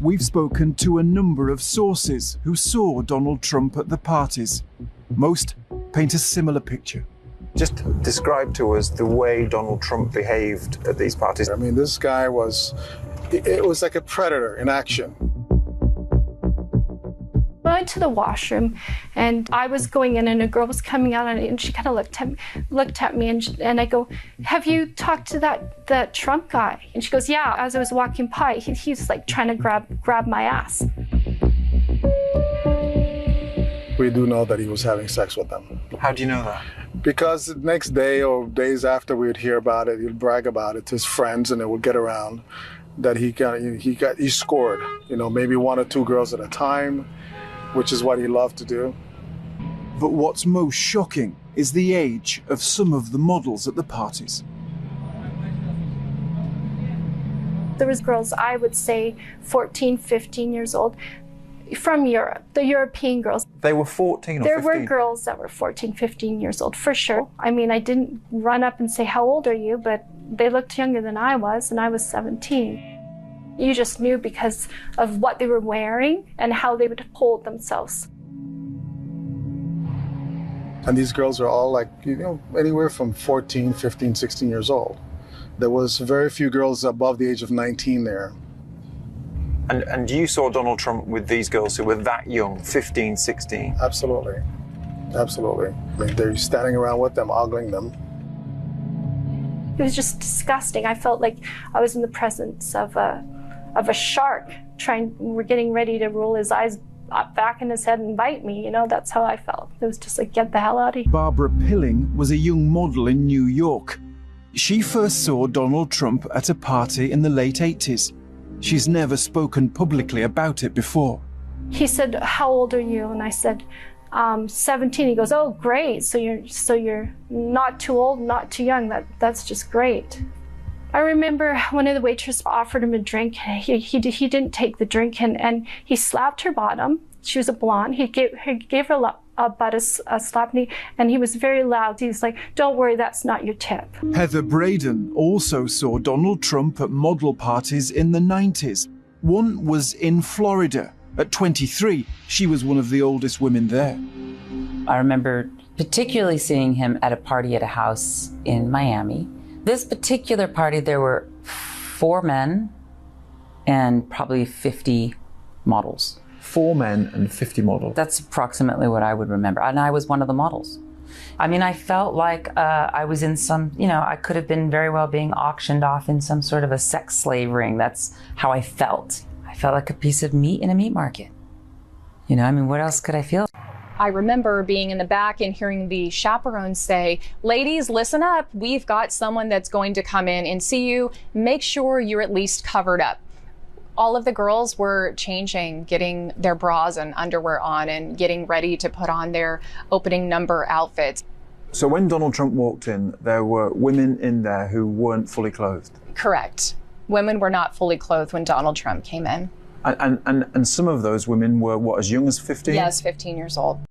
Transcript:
We've spoken to a number of sources who saw Donald Trump at the parties. Most paint a similar picture. Just describe to us the way Donald Trump behaved at these parties. I mean, this guy it was like a predator in action. I went to the washroom and I was going in and a girl was coming out and she kind of looked at me and I go, "Have you talked to that Trump guy?" And she goes, "Yeah." As I was walking by, he's like trying to grab my ass. We do know that he was having sex with them. How do you know that? Because the next day or days after, we'd hear about it. He'd brag about it to his friends, and it would get around that he scored. Maybe one or two girls at a time, which is what he loved to do. But what's most shocking is the age of some of the models at the parties. There was girls, I would say 14, 15 years old, from Europe, the European girls. They were 14 or 15? There were girls that were 14, 15 years old, for sure. I mean, I didn't run up and say, "How old are you?" But they looked younger than I was, and I was 17. You just knew because of what they were wearing and how they would hold themselves. And these girls are all anywhere from 14, 15, 16 years old. There was very few girls above the age of 19 there. And you saw Donald Trump with these girls who were that young, 15, 16? Absolutely. Absolutely. I mean, they're standing around with them, ogling them. It was just disgusting. I felt like I was in the presence of a shark we're getting ready to roll his eyes back in his head and bite me. That's how I felt. It was just like, get the hell out of here. Barbara Pilling was a young model in New York. She first saw Donald Trump at a party in the late 80s. She's never spoken publicly about it before. He said, "How old are you?" And I said, 17. He goes, "Oh, great. So you're not too old, not too young. That's just great." I remember one of the waitresses offered him a drink. He didn't take the drink and he slapped her bottom. She was a blonde. He gave her a slap and he was very loud. He's like, "Don't worry, that's not your tip." Heather Braden also saw Donald Trump at model parties in the 90s. One was in Florida. At 23, she was one of the oldest women there. I remember particularly seeing him at a party at a house in Miami. This particular party, there were 4 men and probably 50 models. 4 men and 50 models? That's approximately what I would remember. And I was one of the models. I mean, I felt like I was in I could have been very well being auctioned off in some sort of a sex slave ring. That's how I felt. I felt like a piece of meat in a meat market. What else could I feel? I remember being in the back and hearing the chaperones say, "Ladies, listen up. We've got someone that's going to come in and see you. Make sure you're at least covered up." All of the girls were changing, getting their bras and underwear on and getting ready to put on their opening number outfits. So when Donald Trump walked in, there were women in there who weren't fully clothed? Correct. Women were not fully clothed when Donald Trump came in. And some of those women were, as young as 15? Yes, 15 years old.